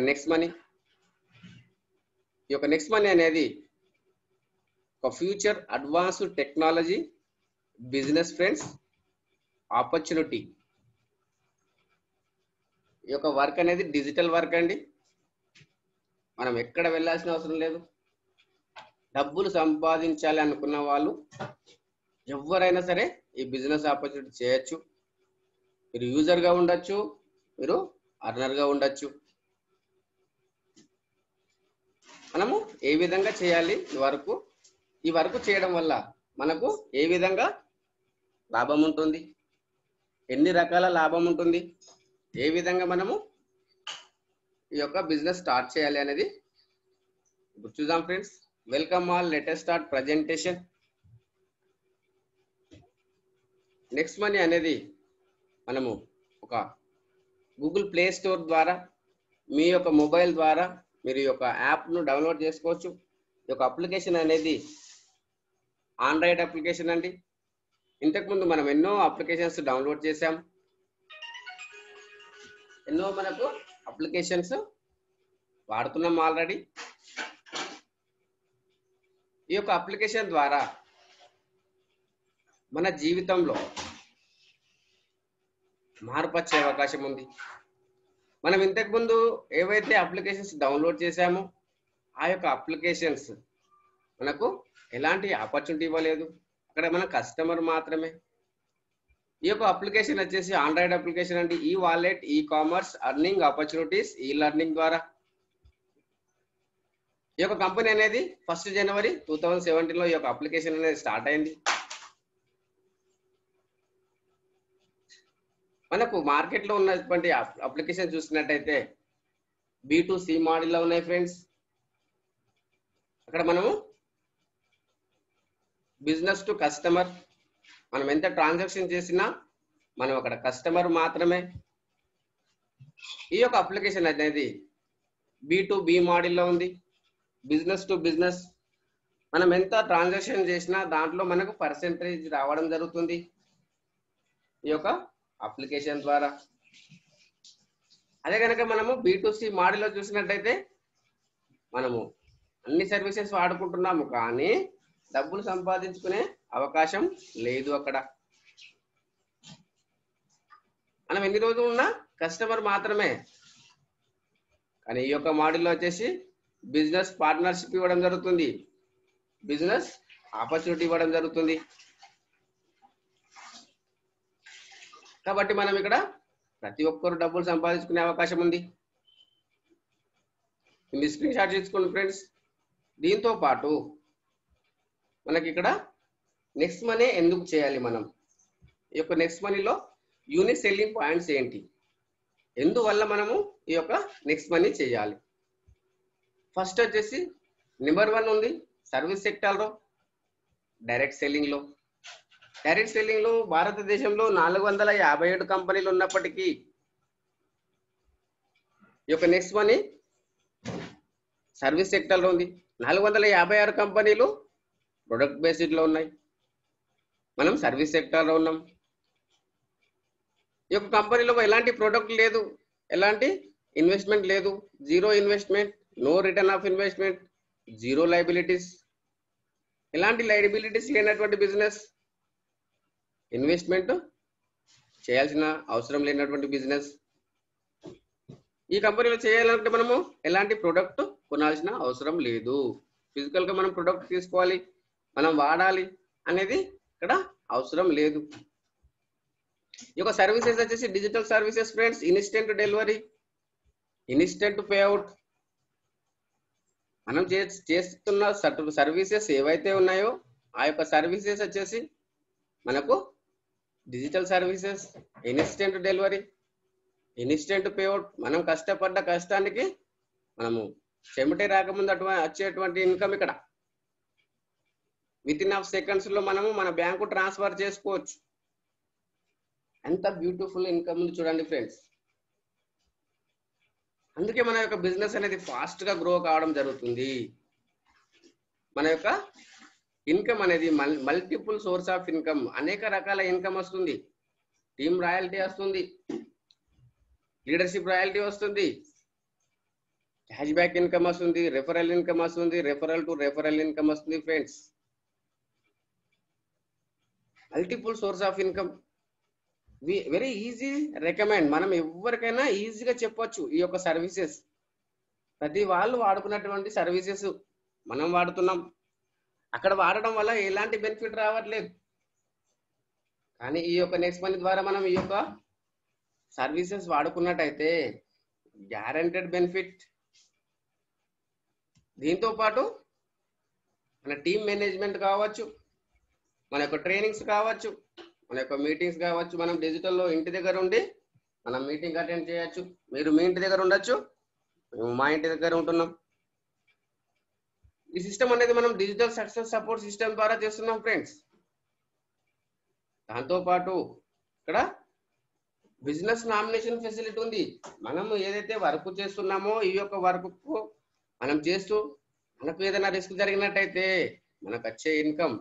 Next money ఈ యొక్క next money అనేది ఒక future advanced technology business friends opportunity. ఈ యొక్క వర్క్ అనేది డిజిటల్ వర్క్ అండి. మనం ఎక్కడ వెళ్ళాల్సిన అవసరం లేదు. డబ్బులు సంపాదించాలి అనుకున్న వాళ్ళు ఎవరైనా సరే ఈ బిజినెస్ ఆపర్చునిటీ చేయొచ్చు. మీరు యూజర్గా ఉండొచ్చు, మీరు అర్నర్గా ఉండొచ్చు. మనము ఏ విధంగా చేయాలి ఈ వర్క్ చేయడం వల్ల మనకు ఏ విధంగా లాభం ఉంటుంది, ఎన్ని రకాల లాభం ఉంటుంది, ఏ విధంగా మనము ఈ యొక్క బిజినెస్ స్టార్ట్ చేయాలి అనేది ఇప్పుడు చూద్దాం friends. Welcome all, let us start presentation. Next money అనేది మనము ఒక గూగుల్ ప్లే స్టోర్ ద్వారా మీ యొక్క మొబైల్ ద్వారా మీరు ఈ యొక్క యాప్ను డౌన్లోడ్ చేసుకోవచ్చు. ఈ యొక్క అప్లికేషన్ అనేది ఆండ్రాయిడ్ అప్లికేషన్ అండి. ఇంతకుముందు మనం ఎన్నో అప్లికేషన్స్ డౌన్లోడ్ చేసాం, ఎన్నో మనకు అప్లికేషన్స్ వాడుతున్నాం ఆల్రెడీ. ఈ యొక్క అప్లికేషన్ ద్వారా మన జీవితంలో మార్పు వచ్చే అవకాశం ఉంది. మనం ఇంతకుముందు ఏవైతే అప్లికేషన్స్ డౌన్లోడ్ చేశామో ఆ యొక్క అప్లికేషన్స్ మనకు ఎలాంటి ఆపర్చునిటీ ఇవ్వలేదు. అక్కడ మన కస్టమర్ మాత్రమే. ఈ యొక్క అప్లికేషన్ వచ్చేసి ఆండ్రాయిడ్ అప్లికేషన్ అండి. ఈ wallet, e commerce, earning opportunities, ఈ లర్నింగ్ ద్వారా ఈ యొక్క కంపెనీ అనేది 1 జనవరి 2017లో ఈ యొక్క అప్లికేషన్ అనేది స్టార్ట్ అయింది. మనకు మార్కెట్లో ఉన్నటువంటి అప్లికేషన్ చూసినట్టయితే B2C మోడల్లో ఉన్నాయి ఫ్రెండ్స్. అక్కడ మనము బిజినెస్ టు కస్టమర్, మనం ఎంత ట్రాన్సాక్షన్ చేసినా మనం అక్కడ కస్టమర్ మాత్రమే. ఈ యొక్క అప్లికేషన్ అనేది B2B మోడల్లో ఉంది. బిజినెస్ టు బిజినెస్, మనం ఎంత ట్రాన్సాక్షన్ చేసినా దాంట్లో మనకు పర్సెంటేజ్ రావడం జరుగుతుంది ఈ యొక్క అప్లికేషన్ ద్వారా. అదే కనుక మనము B2C మోడల్లో చూసినట్టయితే మనము అన్ని సర్వీసెస్ వాడుకుంటున్నాము కానీ డబ్బులు సంపాదించుకునే అవకాశం లేదు. అక్కడ మనం ఎన్ని రోజులు ఉన్నా కస్టమర్ మాత్రమే. కానీ ఈ యొక్క మోడల్లో వచ్చేసి బిజినెస్ పార్ట్నర్షిప్ ఇవ్వడం జరుగుతుంది, బిజినెస్ ఆపర్చునిటీ ఇవ్వడం జరుగుతుంది. కాబట్టి మనం ఇక్కడ ప్రతి ఒక్కరు డబ్బులు సంపాదించుకునే అవకాశం ఉంది. మీ స్క్రీన్ షాట్ తీసుకోండి ఫ్రెండ్స్. దీంతో పాటు మనకి ఇక్కడ నెక్స్ట్ మనీ ఎందుకు చేయాలి, మనం ఈ యొక్క నెక్స్ట్ మనీలో యూనిక్ సెల్లింగ్ పాయింట్స్ ఏంటి, ఎందువల్ల మనము ఈ యొక్క నెక్స్ట్ మనీ చేయాలి. ఫస్ట్ వచ్చేసి నెంబర్ 1 ఉంది సర్వీస్ సెక్టార్లో, డైరెక్ట్ సెల్లింగ్లో. డైరెక్ట్ సెల్లింగ్లో భారతదేశంలో 457 కంపెనీలు ఉన్నప్పటికీ ఈ యొక్క నెక్స్ట్ మనీ సర్వీస్ సెక్టార్లో ఉంది. 456 కంపెనీలు ప్రొడక్ట్ బేస్డ్లో ఉన్నాయి, మనం సర్వీస్ సెక్టార్లో ఉన్నాం. ఈ యొక్క కంపెనీలో ఎలాంటి ప్రొడక్ట్ లేదు, ఎలాంటి ఇన్వెస్ట్మెంట్ లేదు, zero investment, no return of investment, zero liabilities. ఎలాంటి లయబిలిటీస్ లేనటువంటి బిజినెస్, ఇన్వెస్ట్మెంట్ చేయాల్సిన అవసరం లేనటువంటి బిజినెస్. ఈ కంపెనీలో చేయాలంటే మనము ఎలాంటి ప్రొడక్ట్ కొనాల్సిన అవసరం లేదు. ఫిజికల్గా మనం ప్రొడక్ట్ తీసుకోవాలి, మనం వాడాలి అనేది ఇక్కడ అవసరం లేదు. ఈ యొక్క సర్వీసెస్ వచ్చేసి digital services friends. Instant delivery, instant payout. మనం చేస్తున్న సర్వీసెస్ ఏవైతే ఉన్నాయో ఆ యొక్క సర్వీసెస్ వచ్చేసి మనకు digital services, instant delivery, instant payout. మనం కష్టపడ్డ కష్టానికి మనము చెమటే రాకముందు వచ్చేటువంటి ఇన్కమ్ ఇక్కడ విత్ ఇన్ ఆఫ్ సెకండ్స్లో మనము మన బ్యాంకు ట్రాన్స్ఫర్ చేసుకోవచ్చు. ఎంత బ్యూటిఫుల్ ఇన్కమ్ ఉంది చూడండి ఫ్రెండ్స్. అందుకే మన యొక్క బిజినెస్ అనేది ఫాస్ట్గా గ్రో కావడం జరుగుతుంది. మన యొక్క ఇన్కమ్ అనేది మల్టిపుల్ సోర్స్ ఆఫ్ ఇన్కమ్, అనేక రకాల ఇన్కమ్ వస్తుంది. టీమ్ రాయల్టీ వస్తుంది, లీడర్షిప్ రాయల్టీ వస్తుంది, క్యాష్ బ్యాక్ ఇన్కమ్ వస్తుంది, రెఫరల్ ఇన్కమ్ వస్తుంది, రెఫరల్ టు రెఫరల్ ఇన్కమ్ వస్తుంది friends. Multiple source of income. Very easy recommend. మనం ఎవరికైనా ఈజీగా చెప్పొచ్చు ఈ యొక్క సర్వీసెస్. ప్రతి వాళ్ళు వాడుకున్నటువంటి సర్వీసెస్ మనం వాడుతున్నాం. అక్కడ వాడడం వల్ల ఎలాంటి బెనిఫిట్ రావట్లేదు. కానీ ఈ యొక్క నెక్స్ట్ మనీ ద్వారా మనం ఈ యొక్క సర్వీసెస్ వాడుకున్నట్టయితే గ్యారంటెడ్ బెనిఫిట్. దీంతో పాటు మన టీమ్ మేనేజ్మెంట్ కావచ్చు, మన యొక్క ట్రైనింగ్స్ కావచ్చు, మన యొక్క మీటింగ్స్ కావచ్చు, మనం డిజిటల్లో ఇంటి దగ్గర ఉండి మనం మీటింగ్ అటెండ్ చేయొచ్చు. మీరు మీ ఇంటి దగ్గర ఉండొచ్చు, మేము మా ఇంటి దగ్గర ఉంటున్నాం. ఈ సిస్టమ్ అనేది మనం డిజిటల్ సక్సెస్ సపోర్ట్ సిస్టమ్ ద్వారా చేస్తున్నాం ఫ్రెండ్స్. దాంతో పాటు ఇక్కడ బిజినెస్ నామినేషన్ ఫెసిలిటీ ఉంది. మనం ఏదైతే వర్క్ చేస్తున్నామో ఈ యొక్క వర్క్ మనం చేస్తూ మనకు ఏదైనా రిస్క్ జరిగినట్టయితే మనకు వచ్చే ఇన్కమ్,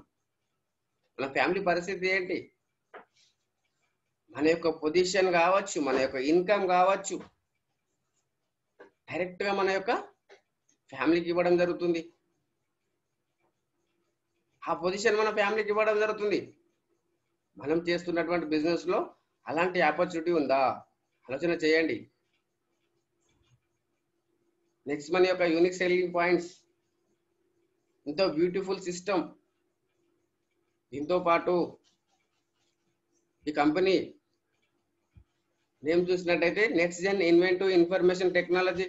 మన ఫ్యామిలీ పరిస్థితి ఏంటి, మన యొక్క పొజిషన్ కావచ్చు, మన యొక్క ఇన్కమ్ కావచ్చు, డైరెక్ట్ గా మన యొక్క ఫ్యామిలీకి ఇవ్వడం జరుగుతుంది. ఆ పొజిషన్ మన ఫ్యామిలీకి ఇవ్వడం జరుగుతుంది. మనం చేస్తున్నటువంటి బిజినెస్ లో అలాంటి ఆపర్చునిటీ ఉందా? ఆలోచన చేయండి. నెక్స్ట్ మన యొక్క యూనిక్ సెల్లింగ్ పాయింట్స్, ఎంతో బ్యూటిఫుల్ సిస్టమ్. దీంతో పాటు ఈ కంపెనీ నేమ్ చూసినట్టయితే next gen inventive information technology.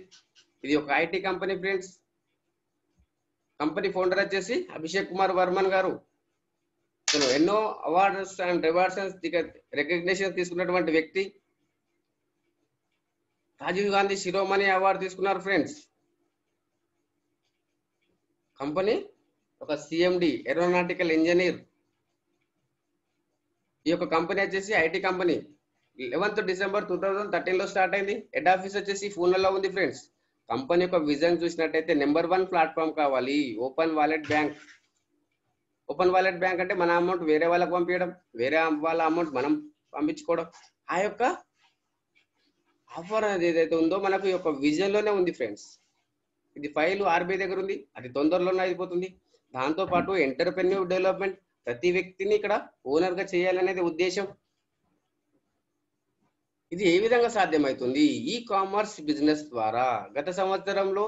ఇది ఒక IT company friends. Company founder వచ్చేసి అభిషేక్ కుమార్ వర్మన్ గారు. ఎన్నో అవార్డ్స్ అండ్ రివార్డ్స్ రికగ్నిషన్ తీసుకున్నటువంటి వ్యక్తి. రాజీవ్ గాంధీ శిరోమణి అవార్డు తీసుకున్నారు ఫ్రెండ్స్. కంపెనీ ఒక సిఎండి ఏరోనాటికల్ ఇంజనీర్. ఈ యొక్క కంపెనీ వచ్చేసి ఐటీ కంపెనీ. 11th డిసెంబర్ 2013 లో స్టార్ట్ అయింది. హెడ్ ఆఫీస్ వచ్చేసి పూణేలో ఉంది ఫ్రెండ్స్. కంపెనీ యొక్క విజన్ చూసినట్టయితే నెంబర్ 1 ప్లాట్ఫామ్ కావాలి, open wallet bank. Open wallet bank అంటే మన అమౌంట్ వేరే వాళ్ళకి పంపించడం, వేరే వాళ్ళ అమౌంట్ మనం పంపించుకోవడం. ఆ యొక్క ఆఫర్ అనేది ఏదైతే ఉందో మనకు ఈ యొక్క విజన్ లోనే ఉంది ఫ్రెండ్స్. ఇది ఫైల్ ఆర్బీఐ దగ్గర ఉంది, అది తొందరలోనే అయిపోతుంది. దాంతో పాటు ఎంటర్‌ప్రెన్యూర్ డెవలప్మెంట్, ప్రతి వ్యక్తిని ఇక్కడ ఓనర్ గా చేయాలనేది ఉద్దేశం. ఇది ఏ విధంగా సాధ్యమవుతుంది? ఈ కామర్స్ బిజినెస్ ద్వారా గత సంవత్సరంలో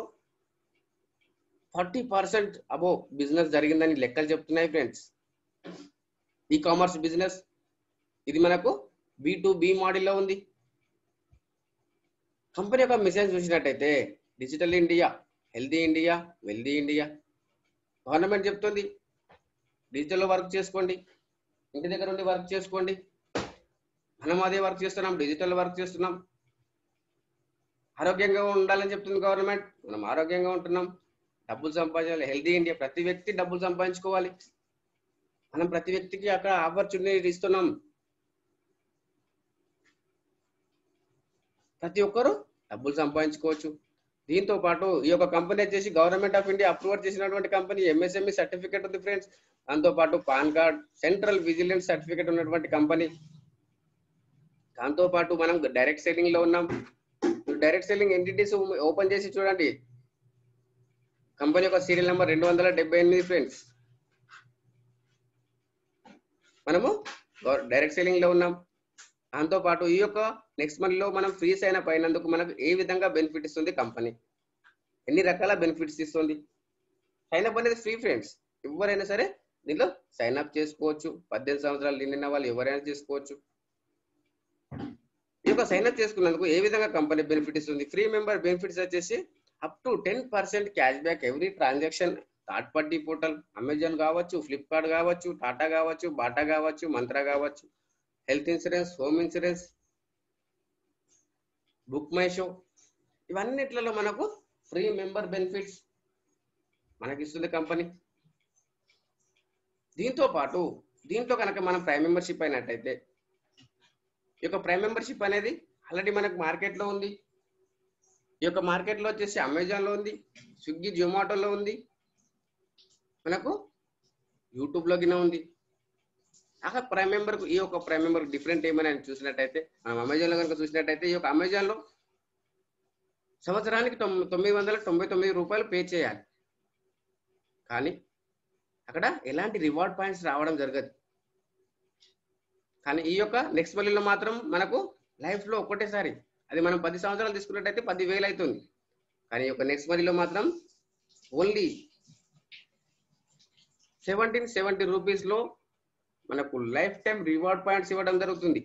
40% అబో బిజినెస్ జరిగిందని లెక్కలు చెప్తున్నాయి ఫ్రెండ్స్. ఈ కామర్స్ బిజినెస్ ఇది మనకు B2B మోడల్లో ఉంది. కంపెనీ యొక్క మిషన్ చూసినట్టయితే digital India, healthy India, wealthy India. Government చెప్తుంది డిజిటల్లో వర్క్ చేసుకోండి, ఇంటి దగ్గర ఉండి వర్క్ చేసుకోండి. మనం అదే వర్క్ చేస్తున్నాం, డిజిటల్ వర్క్ చేస్తున్నాం. ఆరోగ్యంగా ఉండాలని చెప్తుంది గవర్నమెంట్, మనం ఆరోగ్యంగా ఉంటున్నాం. డబ్బులు సంపాదించాలి, హెల్దీ ఇండియా. ప్రతి వ్యక్తి డబ్బులు సంపాదించుకోవాలి. మనం ప్రతి వ్యక్తికి అక్కడ ఆపర్చునిటీ ఇస్తున్నాం. ప్రతి ఒక్కరు డబ్బులు సంపాదించుకోవచ్చు. దీంతో పాటు ఈ యొక్క కంపెనీ వచ్చేసి గవర్నమెంట్ ఆఫ్ ఇండియా అప్రూవ్ చేసినటువంటి కంపెనీ. ఎంఎస్ఎంఈ సర్టిఫికేట్ ఉంది ఫ్రెండ్స్. దాంతో పాటు pan card, central vigilance certificate ఉన్నటువంటి కంపెనీ. దాంతో పాటు మనం డైరెక్ట్ సెల్లింగ్ లో ఉన్నాం. డైరెక్ట్ సెల్లింగ్ ఎంటిటీస్ ఓపెన్ చేసి చూడండి. కంపెనీ యొక్క సీరియల్ నెంబర్ 278 ఫ్రెండ్స్. మనము డైరెక్ట్ సెల్లింగ్ లో ఉన్నాం. దాంతో పాటు ఈ యొక్క నెక్స్ట్ మంత్ లో మనం ఫ్రీ సైన్ అప్ అయినందుకు మనకు ఏ విధంగా బెనిఫిట్ ఇస్తుంది కంపెనీ, ఎన్ని రకాల బెనిఫిట్స్ ఇస్తుంది. సైన్ అప్ అనేది ఫ్రీ ఫ్రెండ్స్. ఎవరైనా సరే దీనిలో సైన్ అప్ చేసుకోవచ్చు. 18 సంవత్సరాలు నిండిన వాళ్ళు ఎవరైనా చేసుకోవచ్చు. ఈ యొక్క సైన్ అప్ చేసుకున్నందుకు ఏ విధంగా కంపెనీ బెనిఫిట్ ఇస్తుంది? ఫ్రీ మెంబర్ బెనిఫిట్స్ వచ్చేసి up to 10% cash back every transaction. Third party portal, Amazon కావచ్చు, ఫ్లిప్కార్ట్ కావచ్చు, టాటా కావచ్చు, బాటా కావచ్చు, మంత్రా కావచ్చు, health insurance, home insurance, book my show, ఇవన్నిట్లలో మనకు ఫ్రీ మెంబర్ బెనిఫిట్స్ మనకి ఇస్తుంది కంపెనీ. దీంతో పాటు దీంట్లో కనుక మనం ప్రైమ్ మెంబర్షిప్ అయినట్టయితే ఈ యొక్క ప్రైమ్ మెంబర్షిప్ అనేది ఆల్రెడీ మనకు మార్కెట్లో ఉంది. ఈ యొక్క మార్కెట్లో వచ్చేసి అమెజాన్లో ఉంది, స్విగ్గీ జొమాటోలో ఉంది, మనకు యూట్యూబ్లో గిన ఉంది. అక్కడ ప్రైమ్ మెంబర్ ఈ యొక్క ప్రైమ్ మెంబర్ డిఫరెంట్ ఏమైనా చూసినట్టయితే మనం అమెజాన్లో కనుక చూసినట్టయితే ఈ యొక్క అమెజాన్లో సంవత్సరానికి 999 రూపాయలు పే చేయాలి. కానీ అక్కడ ఎలాంటి రివార్డ్ పాయింట్స్ రావడం జరగదు. కానీ ఈ యొక్క నెక్స్ట్ మనీలో మాత్రం మనకు లైఫ్లో ఒకటేసారి, అది మనం 10 సంవత్సరాలు తీసుకున్నట్టయితే 10,000 అవుతుంది. కానీ ఈ యొక్క నెక్స్ట్ మనీలో మాత్రం ఓన్లీ 1770 రూపీస్లో మనకు లైఫ్ టైం రివార్డ్ పాయింట్స్ ఇవ్వడం జరుగుతుంది.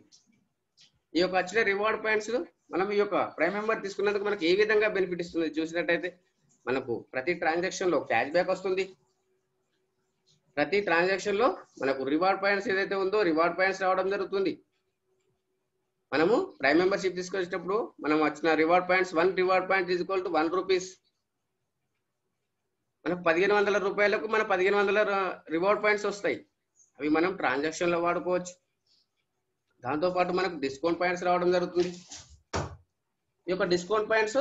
ఈ యొక్క వచ్చిన రివార్డ్ పాయింట్స్ మనం ఈ యొక్క ప్రైమ్ మెంబర్ తీసుకున్నందుకు మనకు ఏ విధంగా బెనిఫిట్ ఇస్తుంది చూసినట్టయితే, మనకు ప్రతి ట్రాన్సాక్షన్ లో క్యాష్ బ్యాక్ వస్తుంది. ప్రతి ట్రాన్సాక్షన్ లో మనకు రివార్డ్ పాయింట్స్ ఏదైతే ఉందో రివార్డ్ పాయింట్స్ రావడం జరుగుతుంది. మనము ప్రైమ్ మెంబర్షిప్ తీసుకొచ్చేటప్పుడు మనం వచ్చిన reward points 1 reward point is equal to 1 rupees. మనకు 1500 రూపాయలకు మన 1500 రివార్డ్ పాయింట్స్ వస్తాయి. అవి మనం ట్రాన్సాక్షన్ లో వాడుకోవచ్చు. దాంతో పాటు మనకు డిస్కౌంట్ పాయింట్స్ రావడం జరుగుతుంది. ఈ యొక్క డిస్కౌంట్ పాయింట్స్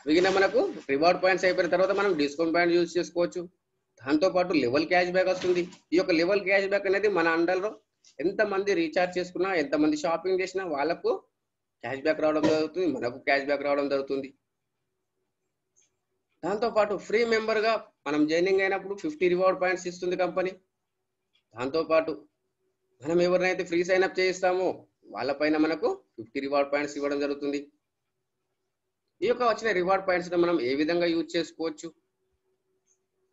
మిగిలిన మనకు రివార్డ్ పాయింట్స్ అయిపోయిన తర్వాత మనం డిస్కౌంట్ పాయింట్ యూజ్ చేసుకోవచ్చు. దాంతో పాటు లెవెల్ క్యాష్ బ్యాక్ వస్తుంది. ఈ యొక్క లెవెల్ క్యాష్ బ్యాక్ అనేది మన అండర్లో ఎంతమంది రీఛార్జ్ చేసుకున్నా, ఎంతమంది షాపింగ్ చేసినా వాళ్ళకు క్యాష్ బ్యాక్ రావడం జరుగుతుంది, మనకు క్యాష్ బ్యాక్ రావడం జరుగుతుంది. దాంతో పాటు ఫ్రీ మెంబర్ గా మనం జాయినింగ్ అయినప్పుడు 50 రివార్డ్ పాయింట్స్ ఇస్తుంది కంపెనీ. దాంతో పాటు మనం ఎవరినైతే ఫ్రీ సైన్ అప్ చేయిస్తామో వాళ్ళపైన మనకు 50 రివార్డ్ పాయింట్స్ ఇవ్వడం జరుగుతుంది. ఈ యొక్క వచ్చిన రివార్డ్ పాయింట్స్ మనం ఏ విధంగా యూజ్ చేసుకోవచ్చు,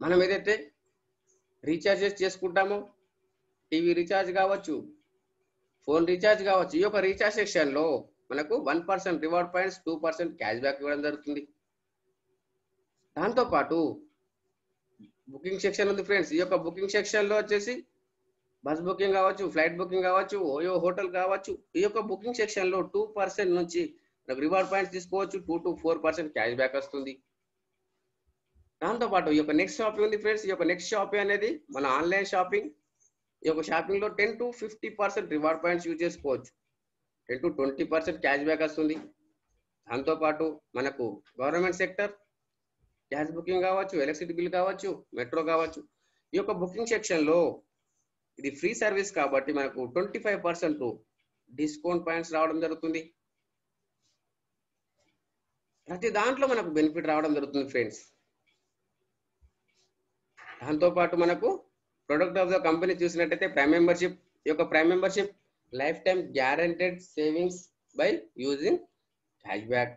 మనం ఏదైతే రీఛార్జెస్ చేసుకుంటామో టీవీ రీఛార్జ్ కావచ్చు, ఫోన్ రీఛార్జ్ కావచ్చు, ఈ యొక్క రీఛార్జ్ సెక్షన్ లో మనకు 1% రివార్డ్ పాయింట్స్, 2% క్యాష్ బ్యాక్ ఇవ్వడం జరుగుతుంది. దాంతో పాటు బుకింగ్ సెక్షన్ ఉంది ఫ్రెండ్స్. ఈ యొక్క బుకింగ్ సెక్షన్ లో వచ్చేసి బస్ బుకింగ్ కావచ్చు, ఫ్లైట్ బుకింగ్ కావచ్చు, ఓయో హోటల్ కావచ్చు, ఈ యొక్క బుకింగ్ సెక్షన్ లో 2% నుంచి రివార్డ్ పాయింట్స్ తీసుకోవచ్చు. 2 to 4% క్యాష్ బ్యాక్ వస్తుంది. దాంతో పాటు ఈ యొక్క నెక్స్ట్ షాపింగ్ ఉంది ఫ్రెండ్స్. ఈ యొక్క నెక్స్ట్ షాపింగ్ అనేది మన ఆన్లైన్ షాపింగ్. ఈ యొక్క షాపింగ్ లో 10 to 50% రివార్డ్ పాయింట్స్ యూజ్ చేసుకోవచ్చు. 10 to 20% క్యాష్ బ్యాక్ వస్తుంది. దాంతో పాటు మనకు గవర్నమెంట్ సెక్టర్ గ్యాస్ బుకింగ్ కావచ్చు, ఎలక్ట్రిసిటీ బిల్ కావచ్చు, మెట్రో కావచ్చు, ఈ యొక్క బుకింగ్ సెక్షన్ లో ఇది ఫ్రీ సర్వీస్ కాబట్టి మనకు 25% డిస్కౌంట్ పాయింట్స్ రావడం జరుగుతుంది. ప్రతి దాంట్లో మనకు బెనిఫిట్ రావడం జరుగుతుంది ఫ్రెండ్స్. దాంతో పాటు మనకు ప్రొడక్ట్ ఆఫ్ ద కంపెనీ చూసినట్టయితే ప్రైమ్ మెంబర్షిప్. ఈ యొక్క prime membership life time guaranteed savings by using cash back.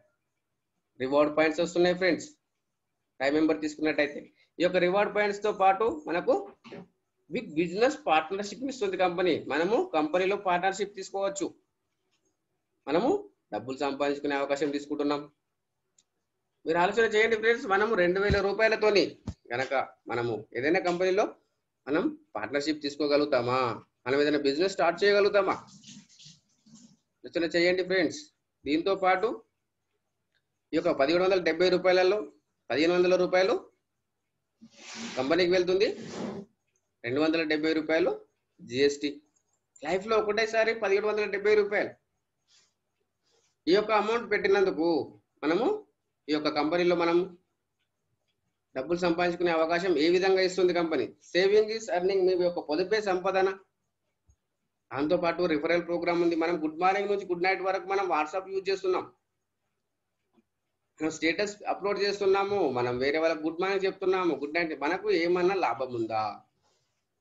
Reward points వస్తున్నాయి ఫ్రెండ్స్ ప్రైమ్ మెంబర్ తీసుకున్నట్టయితే. ఈ యొక్క రివార్డ్ పాయింట్స్ తో పాటు మనకు బిగ్ బిజినెస్ పార్ట్నర్షిప్ ఇస్తుంది కంపెనీ. మనము కంపెనీలో పార్ట్నర్షిప్ తీసుకోవచ్చు. మనము డబ్బులు సంపాదించుకునే అవకాశం తీసుకుంటున్నాం. మీరు ఆలోచన చేయండి ఫ్రెండ్స్, మనము 2000 రూపాయలతోని కనుక మనము ఏదైనా కంపెనీలో మనం పార్ట్నర్షిప్ తీసుకోగలుగుతామా? మనం ఏదైనా బిజినెస్ స్టార్ట్ చేయగలుగుతామా? ఆలోచన చేయండి ఫ్రెండ్స్. దీంతో పాటు ఈ యొక్క 1770 రూపాయలలో 1500 రూపాయలు కంపెనీకి వెళ్తుంది, 270 రూపాయలు జిఎస్టి. లైఫ్ లో ఒకటేసారి 1770 రూపాయలు. ఈ యొక్క అమౌంట్ పెట్టినందుకు మనము ఈ యొక్క కంపెనీలో మనం డబ్బులు సంపాదించుకునే అవకాశం ఏ విధంగా ఇస్తుంది కంపెనీ? సేవింగ్ ఈస్ ఎర్నింగ్, మీ యొక్క పొదుపే సంపదన. దాంతో పాటు రిఫరల్ ప్రోగ్రామ్ ఉంది. మనం గుడ్ మార్నింగ్ నుంచి గుడ్ నైట్ వరకు మనం వాట్సాప్ యూజ్ చేస్తున్నాం, మనం స్టేటస్ అప్లోడ్ చేస్తున్నాము, మనం వేరే వాళ్ళకి గుడ్ మార్నింగ్ చెప్తున్నాము, గుడ్ నైట్. మనకు ఏమన్నా లాభం ఉందా?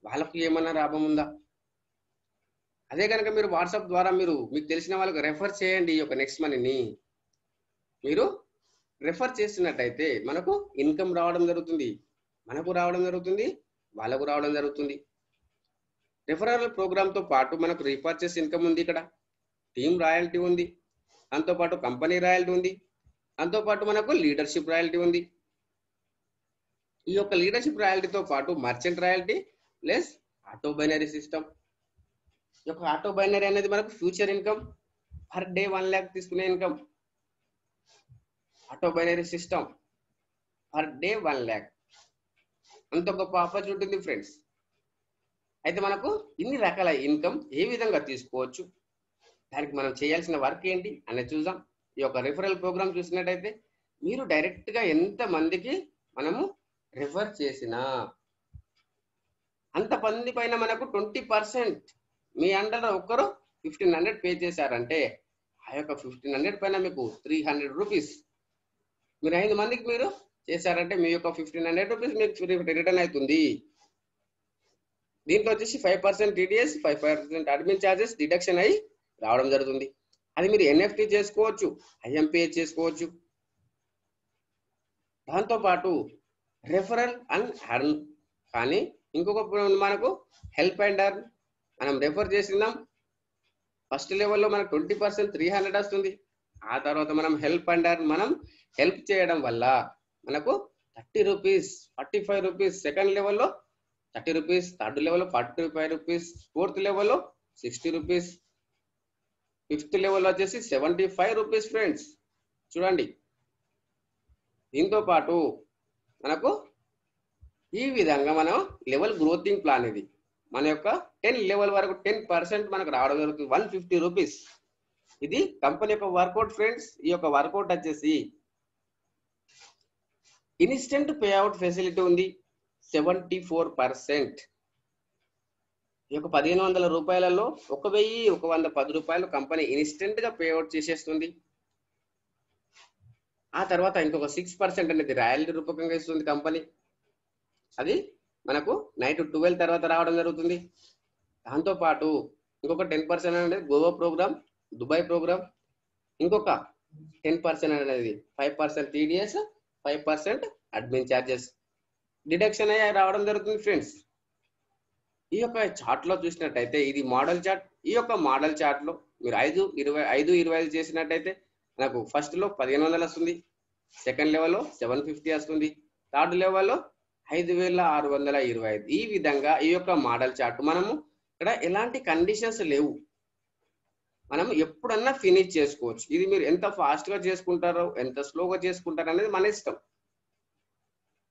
వాళ్ళకు ఏమన్నా లాభం ఉందా? అదే కనుక మీరు వాట్సాప్ ద్వారా మీకు తెలిసిన వాళ్ళకి రెఫర్ చేయండి. ఈ యొక్క నెక్స్ట్ మనీని మీరు రెఫర్ చేసినట్టయితే మనకు ఇన్కమ్ రావడం జరుగుతుంది, మనకు రావడం జరుగుతుంది, వాళ్ళకు రావడం జరుగుతుంది. రెఫరల్ ప్రోగ్రామ్ తో పాటు మనకు రీపర్చేస్ ఇన్కమ్ ఉంది, ఇక్కడ టీమ్ రాయల్టీ ఉంది, దాంతో పాటు కంపెనీ రాయల్టీ ఉంది, దాంతో పాటు మనకు లీడర్షిప్ రాయల్టీ ఉంది. ఈ యొక్క లీడర్షిప్ రాయల్టీతో పాటు merchant royalty plus auto binary system. ఈ యొక్క ఆటో బైనరీ అనేది మనకు future income, per day 1 lakh తీసుకునే income. Auto binary system per day 1 lakh, అంత గొప్ప ఆపర్చునిటీ ఉంది ఫ్రెండ్స్. అయితే మనకు ఇన్ని రకాల ఇన్కమ్ ఏ విధంగా తీసుకోవచ్చు, దానికి మనం చేయాల్సిన వర్క్ ఏంటి అనేది చూద్దాం. ఈ యొక్క రిఫరల్ ప్రోగ్రామ్ చూసినట్టయితే మీరు డైరెక్ట్ గా ఎంత మందికి మనము రిఫర్ చేసినా అంత మంది పైన మనకు 20% మీ అండర్ ఒక్కరు 1500 పే చేశారంటే ఆ యొక్క 1500 పైన మీకు 300 రూపీస్. మీరు 5 మందికి మీరు చేశారంటే మీ యొక్క 1500 రూపీస్ మీకు రిటర్న్ అవుతుంది. దీంట్లో వచ్చేసి 5% టీడీఎస్, 5% అడ్మిన్ ఛార్జెస్ డిడక్షన్ అయ్యి రావడం జరుగుతుంది. అది మీరు ఎన్ఎఫ్టీ చేసుకోవచ్చు, ఐఎంపిఏ చేసుకోవచ్చు. దాంతోపాటు రెఫరల్ అండ్ అర్న్ కానీ ఇంకొక మనకు హెల్ప్ అండ్ అర్న్. మనం రెఫర్ చేసినాం, ఫస్ట్ లెవెల్లో మనకు 20% 300 వస్తుంది. ఆ తర్వాత మనం హెల్ప్ అండ్ అర్న్, మనం హెల్ప్ చేయడం వల్ల మనకు 30 రూపీస్, 45 రూపీస్, సెకండ్ లెవెల్లో 30 రూపీస్, థర్డ్ లెవెల్లో 45 రూపీస్, ఫోర్త్ లెవెల్లో 60 రూపీస్, ఫిఫ్త్ లెవెల్లో వచ్చేసి 75 రూపీస్ ఫ్రెండ్స్. చూడండి, దీంతో పాటు మనకు ఈ విధంగా మనం లెవెల్ గ్రోతింగ్ ప్లాన్ ఇది మన యొక్క 10 లెవెల్ వరకు 10% మనకు రావడం జరుగుతుంది. 150 రూపీస్. ఇది కంపెనీ యొక్క వర్కౌట్ ఫ్రెండ్స్. ఈ యొక్క వర్కౌట్ వచ్చేసి ఇన్స్టెంట్ పే అవుట్ ఫెసిలిటీ ఉంది 74%. ఈ యొక్క 1500 రూపాయలలో 1110 రూపాయలు కంపెనీ ఇన్స్టెంట్ గా పే అవుట్ చేసేస్తుంది. ఆ తర్వాత ఇంకొక 6% అనేది రాయల్టీ రూపకంగా ఇస్తుంది కంపెనీ. అది మనకు నైట్ 12 తర్వాత రావడం జరుగుతుంది. దాంతో పాటు ఇంకొక 10% అనేది గోవా ప్రోగ్రామ్, దుబాయ్ ప్రోగ్రామ్, ఇంకొక 10% అనేది 5% టీడీఎస్, 5% అడ్మిన్ ఛార్జెస్ డిడక్షన్ అయ్యి రావడం జరుగుతుంది ఫ్రెండ్స్. ఈ యొక్క చార్ట్ లో చూసినట్టయితే ఇది మోడల్ చార్ట్. ఈ యొక్క మోడల్ చార్ట్ లో మీరు 5-25 చేసినట్టయితే నాకు ఫస్ట్ లో 1500 వస్తుంది, సెకండ్ లెవెల్లో 750 వస్తుంది, థర్డ్ లెవెల్లో 5625. ఈ విధంగా ఈ యొక్క మోడల్ చార్ట్ మనము ఇక్కడ ఎలాంటి కండిషన్స్ లేవు, మనం ఎప్పుడన్నా ఫినిష్ చేసుకోవచ్చు. ఇది మీరు ఎంత ఫాస్ట్ గా చేసుకుంటారో ఎంత స్లోగా చేసుకుంటారో అనేది మన ఇష్టం.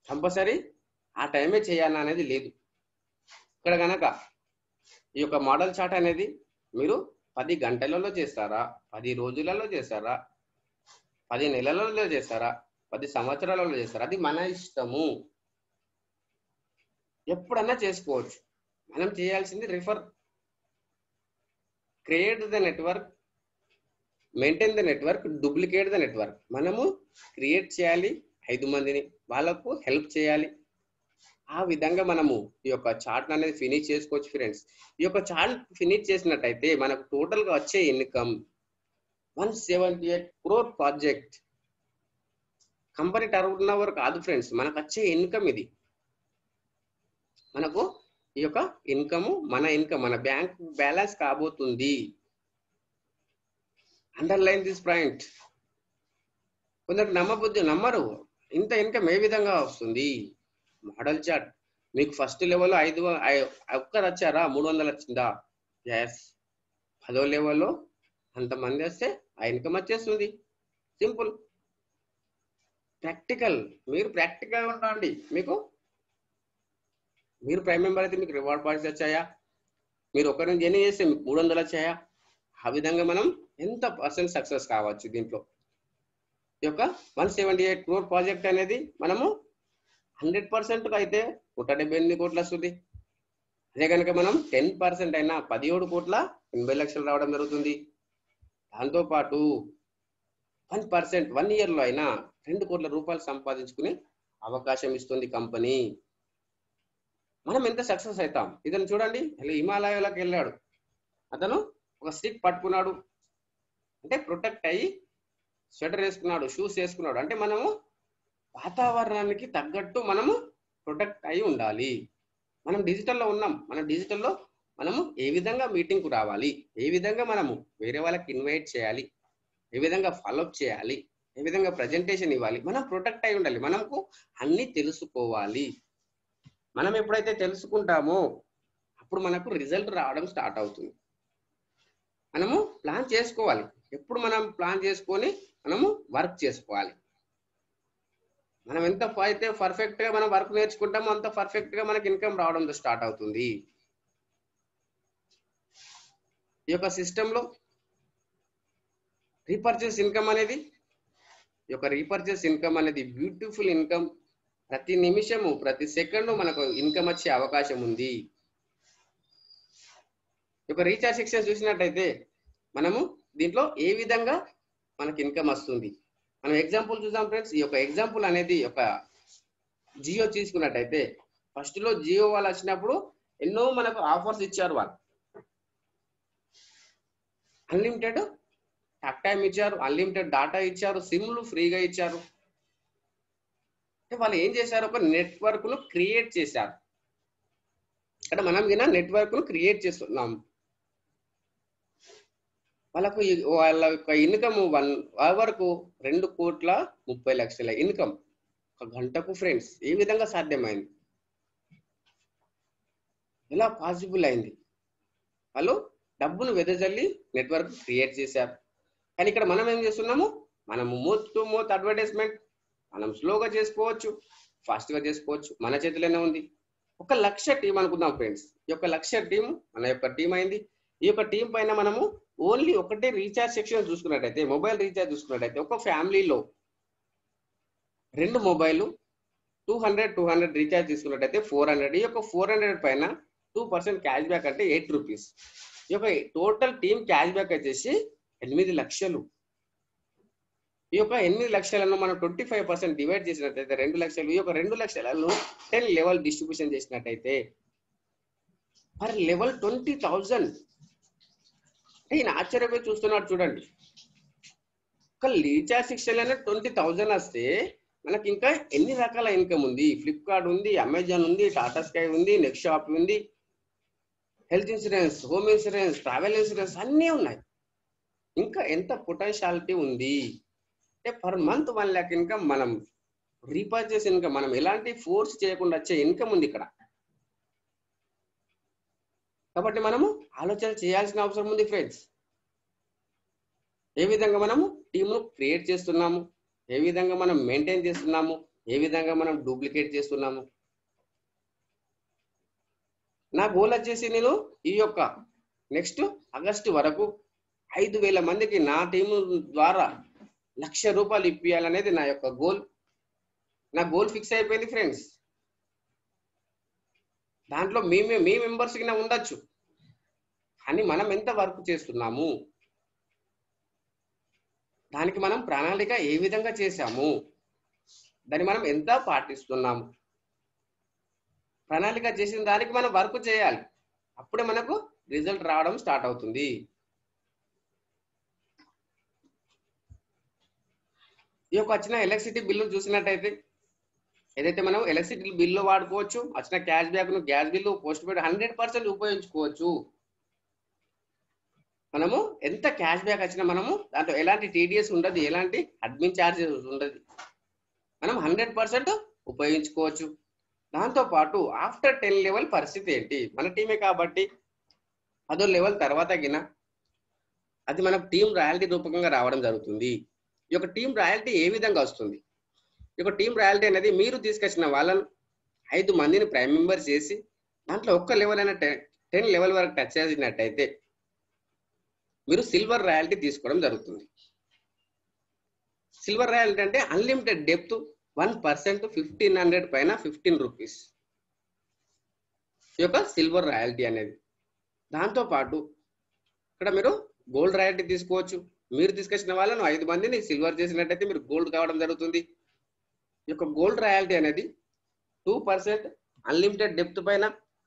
కంపల్సరీ ఆ టైమే చేయాలనేది లేదు. ఇక్కడ కనుక ఈ యొక్క మోడల్ చార్ట్ అనేది మీరు 10 గంటలలో చేస్తారా, 10 రోజులలో చేస్తారా, 10 నెలలలో చేస్తారా, 10 సంవత్సరాలలో చేస్తారా, అది మన ఇష్టము. ఎప్పుడన్నా చేసుకోవచ్చు. మనం చేయాల్సింది refer, create the network, maintain the network, duplicate the network. మనము క్రియేట్ చేయాలి, 5 మందిని వాళ్ళకు హెల్ప్ చేయాలి. ఆ విధంగా మనము ఈ యొక్క చార్ట్ అనేది ఫినిష్ చేసుకోవచ్చు ఫ్రెండ్స్. ఈ యొక్క చార్ట్ ఫినిష్ చేసినట్టయితే మనకు టోటల్ గా వచ్చే income 178 crore project. Company turn over కాదు ఫ్రెండ్స్, మనకు వచ్చే ఇన్కమ్ ఇది. మనకు ఈ యొక్క ఇన్కమ్ మన బ్యాంక్ బ్యాలెన్స్ కాబోతుంది. Underline this point. కొందరు నమ్మరు ఇంత ఇన్కమ్ ఏ విధంగా వస్తుంది. మోడల్ చార్ట్ మీకు ఫస్ట్ లెవెల్లో 5 ఒక్కరు వచ్చారా, 300 వచ్చిందా, ఎస్. 10వ లెవెల్లో అంతమంది వస్తే ఆ ఇన్కమ్ వచ్చేస్తుంది. సింపుల్. ప్రాక్టికల్, మీరు ప్రాక్టికల్ ఉండండి. మీరు ప్రైమ్ మెంబర్ అయితే మీకు రివార్డ్ పాయింట్స్ వచ్చాయా, మీరు ఒకరిని జర్నీ చేస్తే మీకు 300 వచ్చాయా. ఆ విధంగా మనం ఎంత % సక్సెస్ కావచ్చు. దీంట్లో ఈ యొక్క 178 crore ప్రాజెక్ట్ అనేది మనము 100% అయితే 178 కోట్లు వస్తుంది. అదే కనుక మనం 10% అయినా 17 కోట్ల 80 లక్షలు రావడం జరుగుతుంది. దాంతోపాటు 1% 1 year లో అయినా 2 కోట్ల రూపాయలు సంపాదించుకునే అవకాశం ఇస్తుంది కంపెనీ. మనం ఎంత సక్సెస్ అవుతాం. ఇతను చూడండి, హిమాలయాలకు వెళ్ళాడు, అతను ఒక స్టిక్ పట్టుకున్నాడు అంటే ప్రొటెక్ట్ అయ్యి స్వెటర్ వేసుకున్నాడు, షూస్ వేసుకున్నాడు. అంటే మనము వాతావరణానికి తగ్గట్టు మనము ప్రొటెక్ట్ అయి ఉండాలి. మనం డిజిటల్లో ఉన్నాం, మనము ఏ విధంగా మీటింగ్కు రావాలి, ఏ విధంగా మనము వేరే వాళ్ళకి ఇన్వైట్ చేయాలి, ఏ విధంగా ఫాలోఅప్ చేయాలి, ఏ విధంగా ప్రజెంటేషన్ ఇవ్వాలి, మనం ప్రొటెక్ట్ అయి ఉండాలి. మనకు అన్ని తెలుసుకోవాలి. మనం ఎప్పుడైతే తెలుసుకుంటామో అప్పుడు మనకు రిజల్ట్ రావడం స్టార్ట్ అవుతుంది. మనము ప్లాన్ చేసుకోవాలి. ఎప్పుడు మనం ప్లాన్ చేసుకొని మనము వర్క్ చేసుకోవాలి. మనం ఎంత అయితే పర్ఫెక్ట్ గా మనం వర్క్ నేర్చుకుంటామో అంత పర్ఫెక్ట్ గా మనకి ఇన్కమ్ రావడం స్టార్ట్ అవుతుంది. ఈ యొక్క సిస్టమ్ లో రీపర్చేస్ ఇన్కమ్ అనేది బ్యూటిఫుల్ ఇన్కమ్. ప్రతి నిమిషము ప్రతి సెకండ్ మనకు ఇన్కమ్ వచ్చే అవకాశం ఉంది. ఈ యొక్క రీఛార్జ్ సెక్షన్ చూసినట్టయితే మనము దీంట్లో ఏ విధంగా మనకి ఇన్కమ్ వస్తుంది మనం ఎగ్జాంపుల్ చూద్దాం ఫ్రెండ్స్. ఈ యొక్క ఎగ్జాంపుల్ అనేది ఒక జియో తీసుకున్నట్టయితే ఫస్ట్ లో జియో వాళ్ళు వచ్చినప్పుడు ఎన్నో మనకు ఆఫర్స్ ఇచ్చారు. వాళ్ళు అన్లిమిటెడ్ టాక్ టైం ఇచ్చారు, అన్లిమిటెడ్ డాటా ఇచ్చారు, సిమ్లు ఫ్రీగా ఇచ్చారు. అంటే వాళ్ళు ఏం చేశారు, ఒక నెట్వర్క్ ను క్రియేట్ చేశారు. ఇక్కడ మనం కింద నెట్వర్క్ ను క్రియేట్ చేస్తున్నాం. వాళ్ళకు వాళ్ళ యొక్క ఇన్కమ్ 1 అవర్కు 2,30,00,000 ఇన్కమ్ ఒక గంటకు ఫ్రెండ్స్. ఏ విధంగా సాధ్యమైంది, ఎలా పాసిబుల్ అయింది? వాళ్ళు డబ్బును వెదజల్లి నెట్వర్క్ క్రియేట్ చేశారు. కానీ ఇక్కడ మనం ఏం చేస్తున్నాము, మనము మౌత్ టు మౌత్ అడ్వర్టైజ్మెంట్ మనం స్లోగా చేసుకోవచ్చు, ఫాస్ట్ గా చేసుకోవచ్చు, మన చేతిలోనే ఉంది. 1,00,000 టీం అనుకుందాం ఫ్రెండ్స్. ఈ యొక్క 1,00,000 టీం మన యొక్క టీం అయింది. ఈ యొక్క టీం పైన మనము ఓన్లీ ఒకటే రీఛార్జ్ సెక్షన్ చూసుకున్నట్టయితే, మొబైల్ రీఛార్జ్ చూసుకున్నట్టయితే ఒక ఫ్యామిలీలో 2 మొబైల్ 200 రీఛార్జ్ తీసుకున్నట్టయితే 400. ఈ యొక్క 400 పైన 2% క్యాష్ బ్యాక్ అంటే 8 రూపీస్. ఈ యొక్క టోటల్ టీమ్ క్యాష్ బ్యాక్ వచ్చేసి 8 లక్షలు. ఈ యొక్క 8 లక్షలను మనం 25% డివైడ్ చేసినట్టయితే 2 లక్షలు. ఈ యొక్క 2 లక్షలను 10 లెవెల్ డిస్ట్రిబ్యూషన్ చేసినట్టయితే పర్ లెవెల్ 20,000. ఈయన ఆశ్చర్యపోయి చూస్తున్నాడు చూడండి. ఒక రీఛార్జ్ సెక్షన్లోనే 20,000 వస్తే మనకి ఇంకా ఎన్ని రకాల ఇన్కమ్ ఉంది. ఫ్లిప్కార్ట్ ఉంది, అమెజాన్ ఉంది, టాటా స్కై ఉంది, నెక్స్ట్ షాప్ ఉంది, health insurance, home insurance, travel insurance అన్నీ ఉన్నాయి. ఇంకా ఎంత పొటెన్షియాలిటీ ఉంది అంటే పర్ మంత్ 1 lakh ఇన్కమ్, మనం రీపర్చేస్ ఇన్కమ్, మనం ఎలాంటి ఫోర్స్ చేయకుండా వచ్చే ఇన్కమ్ ఉంది ఇక్కడ. కాబట్టి మనము ఆలోచన చేయాల్సిన అవసరం ఉంది ఫ్రెండ్స్. ఏ విధంగా మనము టీంను క్రియేట్ చేస్తున్నాము, ఏ విధంగా మనం మెయింటైన్ చేస్తున్నాము, ఏ విధంగా మనం డూప్లికేట్ చేస్తున్నాము. నా గోల్ వచ్చేసి నేను ఈ యొక్క నెక్స్ట్ ఆగస్టు వరకు 5,000 మందికి నా టీం ద్వారా 1,00,000 రూపాయలు ఇప్పియాలనేది నా యొక్క గోల్. నా గోల్ ఫిక్స్ అయిపోయింది ఫ్రెండ్స్. దాంట్లో మీ మెంబర్స్ కింద ఉండొచ్చు, కానీ మనం ఎంత వర్క్ చేస్తున్నాము, దానికి మనం ప్రణాళిక ఏ విధంగా చేశాము, దాన్ని మనం ఎంత పాటిస్తున్నాము. ప్రణాళిక చేసిన దానికి మనం వర్క్ చేయాలి, అప్పుడే మనకు రిజల్ట్ రావడం స్టార్ట్ అవుతుంది. ఈ యొక్క వచ్చిన ఎలక్ట్రిసిటీ బిల్లు చూసినట్టయితే ఏదైతే మనం ఎలక్ట్రిసిటీ బిల్లు వాడుకోవచ్చు, వచ్చిన క్యాష్ బ్యాక్ ను గ్యాస్ బిల్లు, పోస్ట్ పెయిడ్ 100% ఉపయోగించుకోవచ్చు. మనము ఎంత క్యాష్ బ్యాక్ వచ్చినా మనము దాంట్లో ఎలాంటి టీడీఎస్ ఉండదు, ఎలాంటి అడ్మిన్ ఛార్జెస్ ఉండదు, మనం 100% ఉపయోగించుకోవచ్చు. దాంతో పాటు ఆఫ్టర్ 10 లెవెల్ పరిస్థితి ఏంటి, మన టీమే కాబట్టి 10వ లెవెల్ తర్వాత గిన అది మన టీం రాయల్టీ రూపకంగా రావడం జరుగుతుంది. ఈ యొక్క టీం రాయల్టీ ఏ విధంగా వస్తుంది, ఈ యొక్క టీం రాయల్టీ అనేది మీరు తీసుకొచ్చిన వాళ్ళను 5 మందిని ప్రైమ్ మెంబర్ చేసి దాంట్లో ఒక్క లెవెల్ అయినా 10 లెవెల్ వరకు టచ్ చేసినట్టయితే మీరు సిల్వర్ రాయల్టీ తీసుకోవడం జరుగుతుంది. సిల్వర్ రాయల్టీ అంటే అన్లిమిటెడ్ డెప్త్ 1% 1,500 పైన 15 రూపీస్ ఈ యొక్క సిల్వర్ రాయల్టీ అనేది. దాంతో పాటు ఇక్కడ మీరు గోల్డ్ రాయల్టీ తీసుకోవచ్చు. మీరు తీసుకొచ్చిన వాళ్ళను 5 మందిని సిల్వర్ చేసినట్టయితే మీరు గోల్డ్ కావడం జరుగుతుంది. ఈ యొక్క గోల్డ్ రాయల్టీ అనేది 2% అన్లిమిటెడ్ డెప్త్ పైన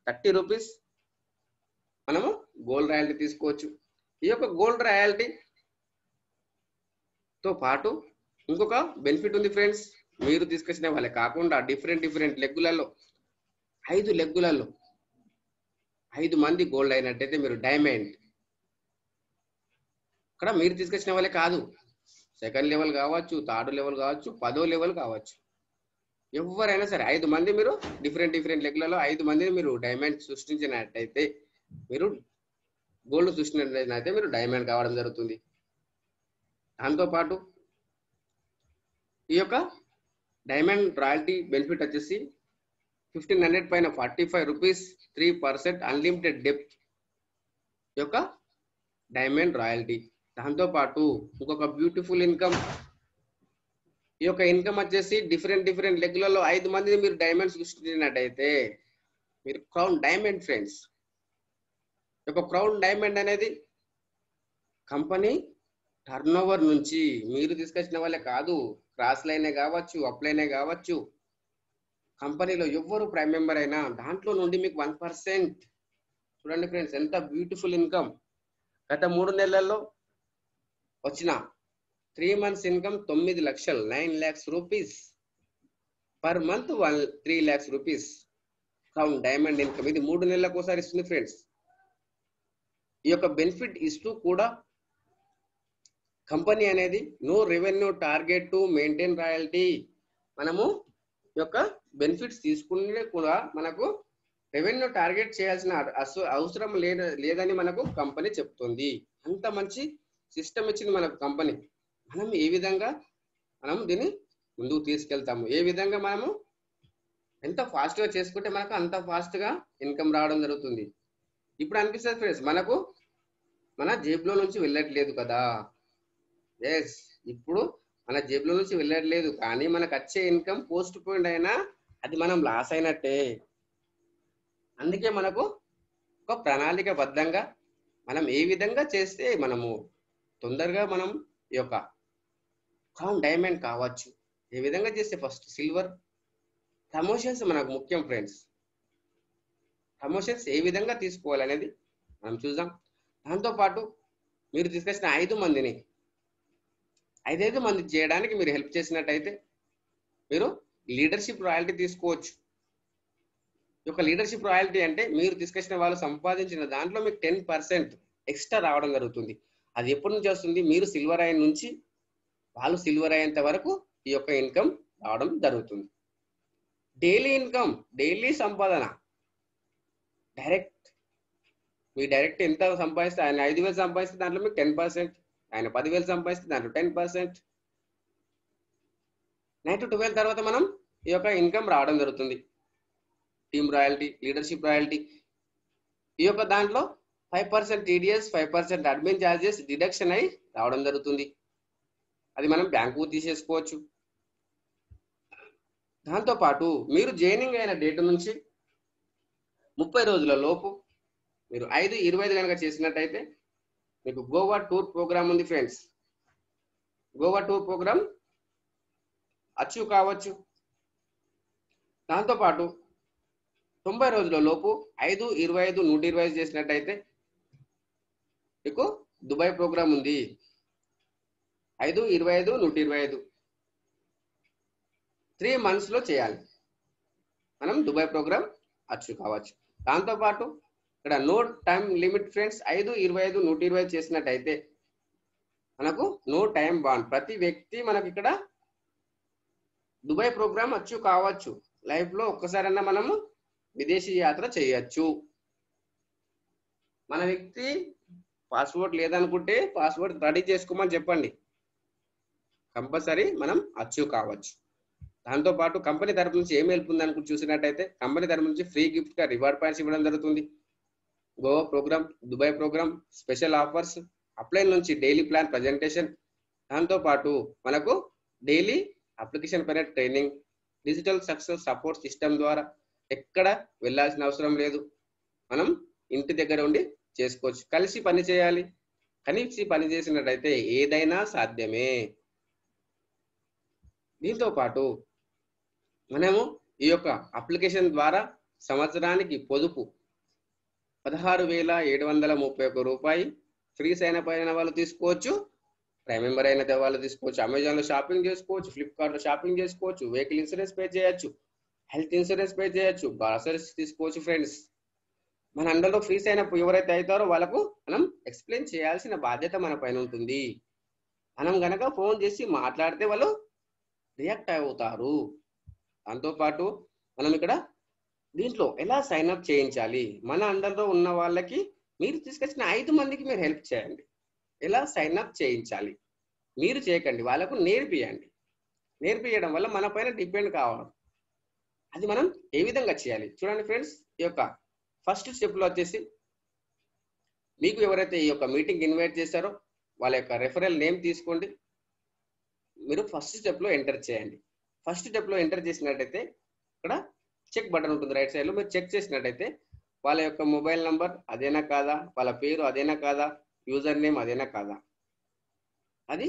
30 రూపీస్ మనము గోల్డ్ రాయల్టీ తీసుకోవచ్చు. ఈ యొక్క గోల్డ్ రాయల్టీతో పాటు ఇంకొక బెనిఫిట్ ఉంది ఫ్రెండ్స్. మీరు తీసుకొచ్చిన వాళ్ళే కాకుండా డిఫరెంట్ లెగ్గులలో 5 లెగ్గులలో 5 మంది గోల్డ్ అయినట్టయితే మీరు డైమండ్. ఇక్కడ మీరు తీసుకొచ్చిన వాళ్ళే కాదు, సెకండ్ లెవెల్ కావచ్చు, థర్డ్ లెవెల్ కావచ్చు, 10వ లెవెల్ కావచ్చు, ఎవరైనా సరే 5 మంది మీరు డిఫరెంట్ లెగ్గులలో 5 మందిని మీరు డైమండ్ సృష్టించినట్టయితే, మీరు గోల్డ్ సృష్టించినట్టయితే మీరు డైమండ్ కావడం జరుగుతుంది. దాంతోపాటు ఈ యొక్క డైమండ్ రాయల్టీ బెనిఫిట్ వచ్చేసి 1,500 పైన 45 రూపీస్ 3% అన్లిమిటెడ్ డెప్త్ యొక్క డైమండ్ రాయల్టీ. దాంతోపాటు ఇంకొక బ్యూటిఫుల్ ఇన్కమ్, ఈ యొక్క ఇన్కమ్ వచ్చేసి డిఫరెంట్ లెగ్గులలో 5 మందిని మీరు డైమండ్ సృష్టించినట్టయితే మీరు క్రౌన్ డైమండ్ ఫ్రెండ్స్. ఈ యొక్క క్రౌన్ డైమండ్ అనేది కంపెనీ టర్నోవర్ నుంచి మీరు తీసుకొచ్చిన వాళ్ళే కాదు, క్రాస్ లైనే కావచ్చు, అప్ లైనే కావచ్చు, కంపెనీలో ఎవ్వరు ప్రైమ్ మెంబర్ అయినా దాంట్లో నుండి మీకు 1%. చూడండి ఫ్రెండ్స్, ఎంత బ్యూటిఫుల్ ఇన్కమ్. గత 3 నెలల్లో వచ్చిన 3 months ఇన్కమ్ 9 లక్షలు, 9 lakhs rupees per month, 3 lakhs rupees from diamond income. ఇది 3 నెలలకు ఒకసారి ఇస్తుంది ఫ్రెండ్స్. ఈ యొక్క బెనిఫిట్ ఇస్తూ కూడా కంపెనీ అనేది no revenue target to maintain royalty. మనము ఈ యొక్క బెనిఫిట్స్ తీసుకునే కూడా మనకు రెవెన్యూ టార్గెట్ చేయాల్సిన అవసరం లేదని మనకు కంపెనీ చెప్తుంది. అంత మంచి సిస్టమ్ ఇచ్చింది మనకు కంపెనీ. మనం ఏ విధంగా దీన్ని ముందుకు తీసుకెళ్తాము, ఏ విధంగా మనము ఎంత ఫాస్ట్గా చేసుకుంటే మనకు అంత ఫాస్ట్గా ఇన్కమ్ రావడం జరుగుతుంది. ఇప్పుడు అనిపిస్తుంది ఫ్రెండ్స్, మనకు మన జేబులో నుంచి వెళ్ళట్లేదు కదా. ఎస్, ఇప్పుడు మన జేబులో నుంచి వెళ్ళట్లేదు, కానీ మనకు వచ్చే ఇన్కమ్ పోస్ట్ పోయిండ్ అయినా అది మనం లాస్ అయినట్టే. అందుకే మనకు ఒక ప్రణాళికబద్ధంగా మనం ఏ విధంగా చేస్తే మనము తొందరగా మనం ఈ యొక్క క్రౌన్ డైమండ్ కావచ్చు, ఏ విధంగా చేస్తే ఫస్ట్ సిల్వర్. ప్రమోషన్స్ మనకు ముఖ్యం ఫ్రెండ్స్. ప్రమోషన్స్ ఏ విధంగా తీసుకోవాలనేది మనం చూద్దాం. దాంతోపాటు మీరు తీసుకొచ్చిన 5 మందిని 5 మంది చేయడానికి మీరు హెల్ప్ చేసినట్టయితే మీరు లీడర్షిప్ రాయల్టీ తీసుకోవచ్చు. ఈ యొక్క లీడర్షిప్ రాయల్టీ అంటే మీరు తీసుకొచ్చిన వాళ్ళు సంపాదించిన దాంట్లో మీకు 10% ఎక్స్ట్రా రావడం జరుగుతుంది. అది ఎప్పటి నుంచి వస్తుంది? మీరు సిల్వర్ అయిన నుంచి వాళ్ళు సిల్వర్ అయ్యేంత వరకు ఈ యొక్క ఇన్కమ్ రావడం జరుగుతుంది. డైలీ ఇన్కమ్, డైలీ సంపాదన డైరెక్ట్. మీ డైరెక్ట్ ఎంత సంపాదిస్తే, ఆయన 5,000 సంపాదిస్తే దాంట్లో మీకు 10%, ఆయన 10,000 సంపాదిస్తే దాంట్లో 10%. 9 to 12 తర్వాత మనం ఈ యొక్క ఇన్కమ్ రావడం జరుగుతుంది. టీమ్ రాయల్టీ, లీడర్షిప్ రాయల్టీ, ఈ యొక్క దాంట్లో 5% టీడీఎస్, 5% అడ్మిన్ ఛార్జెస్ డిడక్షన్ అయి రావడం జరుగుతుంది. అది మనం బ్యాంకు తీసేసుకోవచ్చు. దాంతోపాటు మీరు జాయినింగ్ అయిన డేట్ నుంచి 30 రోజుల లోపు మీరు 5/25 కనుక చేసినట్టయితే మీకు గోవా టూర్ ప్రోగ్రామ్ ఉంది friends. Goa tour programme achieve కావచ్చు. దాంతోపాటు 90 రోజుల లోపు 5/25, 120 చేసినట్టయితే మీకు దుబాయ్ ప్రోగ్రామ్ ఉంది. 5/25, 125 3 months లో చేయాలి. మనం దుబాయ్ ప్రోగ్రామ్ అచీవ్ కావచ్చు. దాంతోపాటు ఇక్కడ నో టైం లిమిట్ ఫ్రెండ్స్. 5/25, 120 చేసినట్టయితే మనకు నో టైం బాండ్. ప్రతి వ్యక్తి మనకి ఇక్కడ దుబాయ్ ప్రోగ్రామ్ అచీవ్ కావచ్చు. లైఫ్ లో ఒక్కసారైనా మనము విదేశీ యాత్ర చేయొచ్చు. మన వ్యక్తి పాస్పోర్ట్ లేదనుకుంటే పాస్పోర్ట్ రెడీ చేసుకోమని చెప్పండి, కంపల్సరీ మనం అచీవ్ కావచ్చు. దాంతోపాటు కంపెనీ తరపు నుంచి ఏం హెల్ప్ ఉంది అనుకుంటూ చూసినట్టయితే కంపెనీ తరపు నుంచి ఫ్రీ గిఫ్ట్ గా రివార్డ్ పాయింట్స్ ఇవ్వడం జరుగుతుంది. Goa programme, Dubai programme, special offers, upline నుంచి డైలీ ప్లాన్ ప్రజెంటేషన్, దాంతోపాటు మనకు డైలీ అప్లికేషన్ పైన training, digital success support system ద్వారా ఎక్కడ వెళ్ళాల్సిన అవసరం లేదు. మనం ఇంటి దగ్గర ఉండి చేసుకోవచ్చు. కలిసి పని చేయాలి. కలిసి పని చేసినట్టయితే ఏదైనా సాధ్యమే. దీంతో పాటు మనము ఈ యొక్క అప్లికేషన్ ద్వారా సంవత్సరానికి పొదుపు 16,731 రూపాయి. ఫ్రీ సైన్ అప్ అయిన వాళ్ళు తీసుకోవచ్చు, ప్రైమ్ మెంబర్ అయిన వాళ్ళు తీసుకోవచ్చు. అమెజాన్ లో షాపింగ్ చేసుకోవచ్చు, ఫ్లిప్కార్ట్ లో షాపింగ్ చేసుకోవచ్చు, వెహికల్ ఇన్సూరెన్స్ పే చేయొచ్చు, హెల్త్ ఇన్సూరెన్స్ పే చేయొచ్చు, గ్రాసరీస్ తీసుకోవచ్చు ఫ్రెండ్స్. మన అండర్లో ఫ్రీ సైన్ అప్ ఎవరైతే అవుతారో వాళ్ళకు మనం ఎక్స్ప్లెయిన్ చేయాల్సిన బాధ్యత మన పైన ఉంటుంది. మనం గనక ఫోన్ చేసి మాట్లాడితే వాళ్ళు రియాక్ట్ అవుతారు. దాంతోపాటు మనం ఇక్కడ దీంట్లో ఎలా సైన్ అప్ చేయించాలి, మన అండర్లో ఉన్న వాళ్ళకి మీరు తీసుకొచ్చిన 5 మందికి మీరు హెల్ప్ చేయండి. ఎలా సైన్ అప్ చేయించాలి మీరు చేయకండి, వాళ్ళకు నేర్పియండి. నేర్పియడం వల్ల మన పైన డిపెండ్ కావాలి. అది మనం ఏ విధంగా చేయాలి చూడండి ఫ్రెండ్స్. ఈ యొక్క ఫస్ట్ స్టెప్లో వచ్చేసి మీకు ఎవరైతే ఈ యొక్క మీటింగ్ ఇన్వైట్ చేశారో వాళ్ళ యొక్క రెఫరల్ నేమ్ తీసుకోండి. మీరు ఫస్ట్ స్టెప్లో ఎంటర్ చేయండి. ఫస్ట్ స్టెప్లో ఎంటర్ చేసినట్టయితే ఇక్కడ చెక్ బటన్ ఉంటుంది రైట్ సైడ్లో. మీరు చెక్ చేసినట్టయితే వాళ్ళ యొక్క మొబైల్ నంబర్ అదేనా కాదా, వాళ్ళ పేరు అదేనా కాదా, యూజర్ నేమ్ అదేనా కాదా. అది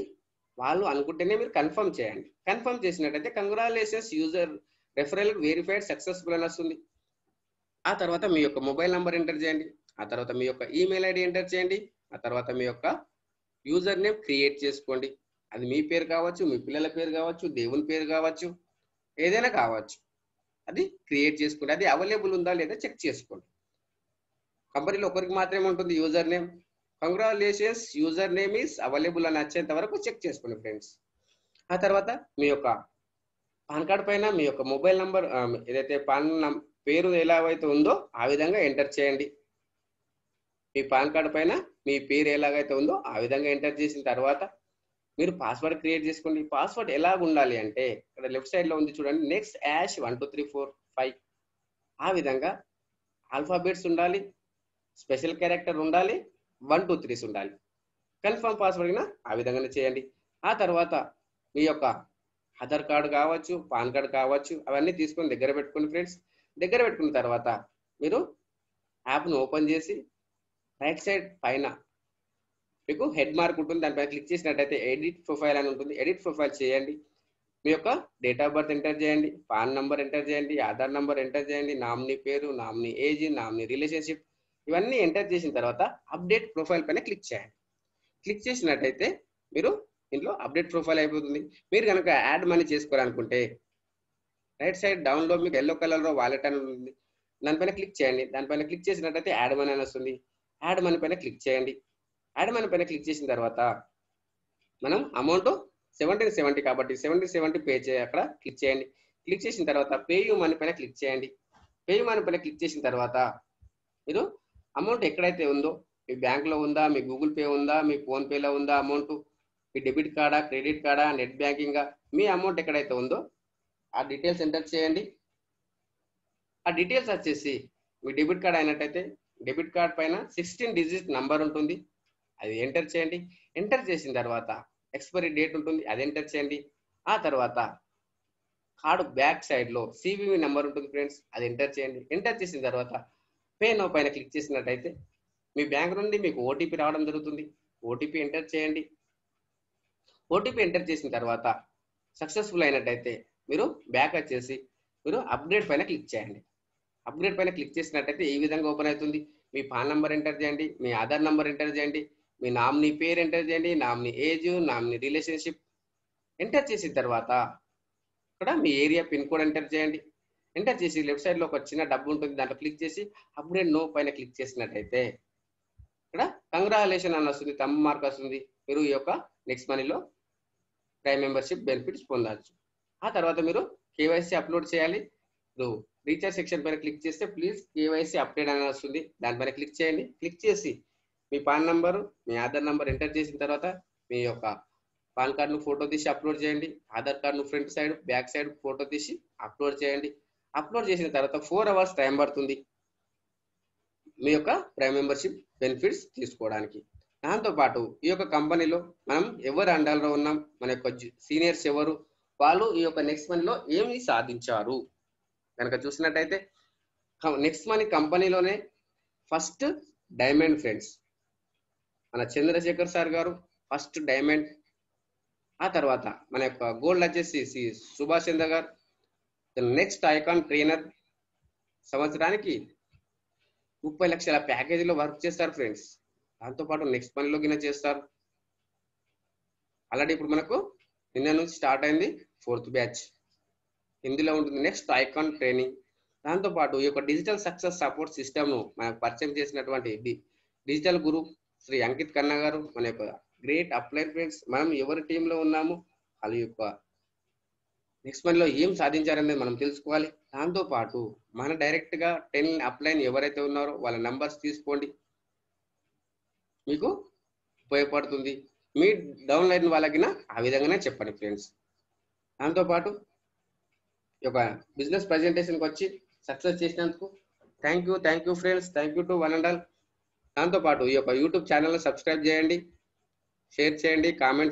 వాళ్ళు అనుకుంటేనే మీరు కన్ఫర్మ్ చేయండి. కన్ఫర్మ్ చేసినట్టయితే congratulations user referral verified successful అని వస్తుంది. ఆ తర్వాత మీ యొక్క మొబైల్ నంబర్ ఎంటర్ చేయండి. ఆ తర్వాత మీ యొక్క ఈమెయిల్ ఐడి ఎంటర్ చేయండి. ఆ తర్వాత మీ యొక్క యూజర్ నేమ్ క్రియేట్ చేసుకోండి. అది మీ పేరు కావచ్చు, మీ పిల్లల పేరు కావచ్చు, దేవుని పేరు కావచ్చు, ఏదైనా కావచ్చు. అది క్రియేట్ చేసుకోండి. అది అవైలబుల్ ఉందా లేదా చెక్ చేసుకోండి. కంపెనీలో ఒకరికి మాత్రమే ఉంటుంది user name. Congratulations user name is available అని వచ్చేంత వరకు చెక్ చేసుకోండి ఫ్రెండ్స్. ఆ తర్వాత మీ యొక్క పాన్ కార్డ్ పైన మీ యొక్క మొబైల్ నంబర్ ఏదైతే పేరు ఎలా అయితే ఉందో ఆ విధంగా ఎంటర్ చేయండి. మీ పాన్ కార్డ్ పైన మీ పేరు ఎలాగైతే ఉందో ఆ విధంగా ఎంటర్ చేసిన తర్వాత మీరు పాస్వర్డ్ క్రియేట్ చేసుకోండి. పాస్వర్డ్ ఎలా ఉండాలి అంటే ఇక్కడ లెఫ్ట్ సైడ్ లో ఉంది చూడండి, నెక్స్ట్ యాష్ 1 2 3 4 5 ఆ విధంగా ఆల్ఫాబెట్స్ ఉండాలి, స్పెషల్ క్యారెక్టర్ ఉండాలి, 1 2 3 ఉండాలి. కన్ఫర్మ్ పాస్వర్డ్ ఆ విధంగానే చేయండి. ఆ తర్వాత మీ యొక్క ఆధార్ కార్డు కావచ్చు, పాన్ కార్డు కావచ్చు, అవన్నీ తీసుకొని దగ్గర పెట్టుకోండి ఫ్రెండ్స్. దగ్గర పెట్టుకున్న తర్వాత మీరు యాప్ను ఓపెన్ చేసి రైట్ సైడ్ పైన మీకు హెడ్ మార్క్ ఉంటుంది, దానిపైన క్లిక్ చేసినట్టయితే ఎడిట్ ప్రొఫైల్ అని ఉంటుంది. ఎడిట్ ప్రొఫైల్ చేయండి. మీ యొక్క డేట్ ఆఫ్ బర్త్ ఎంటర్ చేయండి, పాన్ నంబర్ ఎంటర్ చేయండి, ఆధార్ నంబర్ ఎంటర్ చేయండి, నామినీ పేరు, నామినీ ఏజ్, నామినీ రిలేషన్షిప్ ఇవన్నీ ఎంటర్ చేసిన తర్వాత అప్డేట్ ప్రొఫైల్ పైన క్లిక్ చేయండి. క్లిక్ చేసినట్టయితే మీరు ఇంట్లో అప్డేట్ ప్రొఫైల్ అయిపోతుంది. మీరు కనుక యాడ్ మనీ చేసుకోవాలనుకుంటే రైట్ సైడ్ డౌన్ లో మీకు ఎల్లో కలర్ లో వాలెట్ అని ఉంటుంది, దానిపైన క్లిక్ చేయండి. దానిపైన క్లిక్ చేసినట్టయితే యాడ్ మనీ అని వస్తుంది. యాడ్ మనీ పైన క్లిక్ చేయండి. యాడ్ మనీ పైన క్లిక్ చేసిన తర్వాత మనం అమౌంట్ 1770 కాబట్టి 1770 పే అక్కడ క్లిక్ చేయండి. క్లిక్ చేసిన తర్వాత పే యూ మనీ పైన క్లిక్ చేయండి. పే యూ మనీ పైన క్లిక్ చేసిన తర్వాత మీరు అమౌంట్ ఎక్కడైతే ఉందో మీ బ్యాంక్లో ఉందా, మీ గూగుల్ పే ఉందా, మీ ఫోన్ పేలో ఉందా అమౌంట్, మీ డెబిట్ కార్డా, క్రెడిట్ కార్డా, నెట్ బ్యాంకింగా, మీ అమౌంట్ ఎక్కడైతే ఉందో ఆ డీటెయిల్స్ ఎంటర్ చేయండి. ఆ డీటెయిల్స్ వచ్చేసి మీ డెబిట్ కార్డ్ అయినట్టయితే డెబిట్ కార్డ్ పైన 16 డిజిట్ నంబర్ ఉంటుంది, అది ఎంటర్ చేయండి. ఎంటర్ చేసిన తర్వాత ఎక్స్పైరీ డేట్ ఉంటుంది, అది ఎంటర్ చేయండి. ఆ తర్వాత కార్డు బ్యాక్ సైడ్ లో సివివి నెంబర్ ఉంటుంది ఫ్రెండ్స్, అది ఎంటర్ చేయండి. ఎంటర్ చేసిన తర్వాత పే నో పైన క్లిక్ చేసినట్టయితే మీ బ్యాంక్ నుండి మీకు ఓటీపీ రావడం జరుగుతుంది. ఓటీపీ ఎంటర్ చేయండి. ఓటీపీ ఎంటర్ చేసిన తర్వాత సక్సెస్ఫుల్ అయినట్టయితే మీరు బ్యాక్ వచ్చేసి మీరు అప్గ్రేడ్ పైన క్లిక్ చేయండి. అప్గ్రేడ్ పైన క్లిక్ చేసినట్టయితే ఈ విధంగా ఓపెన్ అవుతుంది. మీ పాన్ నంబర్ ఎంటర్ చేయండి, మీ ఆధార్ నంబర్ ఎంటర్ చేయండి, మీ నామినీ పేరు ఎంటర్ చేయండి, nominee age, nominee relationship enter చేసిన తర్వాత ఇక్కడ మీ ఏరియా పిన్ కోడ్ ఎంటర్ చేయండి. ఎంటర్ చేసి లెఫ్ట్ సైడ్ లో ఒక చిన్న డబ్బు ఉంటుంది, దాంట్లో క్లిక్ చేసి అప్గ్రేడ్ నో పైన క్లిక్ చేసినట్టయితే ఇక్కడ కంగ్రాచులేషన్ అని వస్తుంది, థంబ్ మార్క్ వస్తుంది. మీరు ఈ యొక్క నెక్స్ట్ మనీలో ప్రైమ్ మెంబర్షిప్ బెనిఫిట్స్ పొందవచ్చు. ఆ తర్వాత మీరు కేవైసీ అప్లోడ్ చేయాలి. ఇప్పుడు రీఛార్జ్ సెక్షన్ పైన క్లిక్ చేస్తే ప్లీజ్ కేవైసీ అప్డేట్ అని వస్తుంది, దానిపైన క్లిక్ చేయండి. క్లిక్ చేసి మీ పాన్ నంబరు, మీ ఆధార్ నంబర్ ఎంటర్ చేసిన తర్వాత మీ యొక్క పాన్ కార్డును ఫోటో తీసి అప్లోడ్ చేయండి. ఆధార్ కార్డును front side, back side photo తీసి అప్లోడ్ చేయండి. అప్లోడ్ చేసిన తర్వాత 4 అవర్స్ టైం పడుతుంది మీ యొక్క ప్రైమ్ మెంబర్షిప్ బెనిఫిట్స్ తీసుకోవడానికి. దాంతోపాటు ఈ యొక్క కంపెనీలో మనం ఎవరు అండర్లో ఉన్నాం, మన యొక్క సీనియర్స్ ఎవరు, వాళ్ళు ఈ యొక్క నెక్స్ట్ మనీలో ఏమి సాధించారు కనుక చూసినట్టయితే నెక్స్ట్ మనీ కంపెనీలోనే ఫస్ట్ డైమండ్ ఫ్రెండ్స్, మన చంద్రశేఖర్ సార్ గారు ఫస్ట్ డైమండ్. ఆ తర్వాత మన యొక్క గోల్డ్ వచ్చేసి సుభాష్ చంద్ర గారు నెక్స్ట్ ఐకాన్ ట్రైనర్. సంవత్సరానికి 30 లక్షల ప్యాకేజీలో వర్క్ చేస్తారు ఫ్రెండ్స్. దాంతోపాటు నెక్స్ట్ మనీలో గిన చేస్తారు. ఆల్రెడీ ఇప్పుడు మనకు నిన్న నుంచి స్టార్ట్ అయింది 4th బ్యాచ్, హిందీలో ఉంటుంది నెక్స్ట్ ఐకాన్ ట్రైనింగ్. దాంతోపాటు ఈ యొక్క డిజిటల్ సక్సెస్ సపోర్ట్ సిస్టమ్ను మనకు పరిచయం చేసినటువంటి డిజిటల్ గురు శ్రీ అంకిత్ కన్నా గారు మన యొక్క గ్రేట్ అప్లైన్ ఫ్రెండ్స్. మనం ఎవరి టీంలో ఉన్నాము, వాళ్ళ యొక్క నెక్స్ట్ మనీలో ఏం సాధించారనేది మనం తెలుసుకోవాలి. దాంతోపాటు మన డైరెక్ట్గా 10 అప్లైన్ ఎవరైతే ఉన్నారో వాళ్ళ నంబర్స్ తీసుకోండి, మీకు ఉపయోగపడుతుంది. మీ డౌన్లైన్ వాళ్ళకి ఆ విధంగానే చెప్పండి ఫ్రెండ్స్. దాంతోపాటు ఈ యొక్క బిజినెస్ ప్రజెంటేషన్కి వచ్చి సక్సెస్ చేసినందుకు thank you friends, thank you to one and all. దాంతోపాటు ఈ యొక్క యూట్యూబ్ ఛానల్ని సబ్స్క్రైబ్ చేయండి, షేర్ చేయండి, కామెంట్ చేయండి.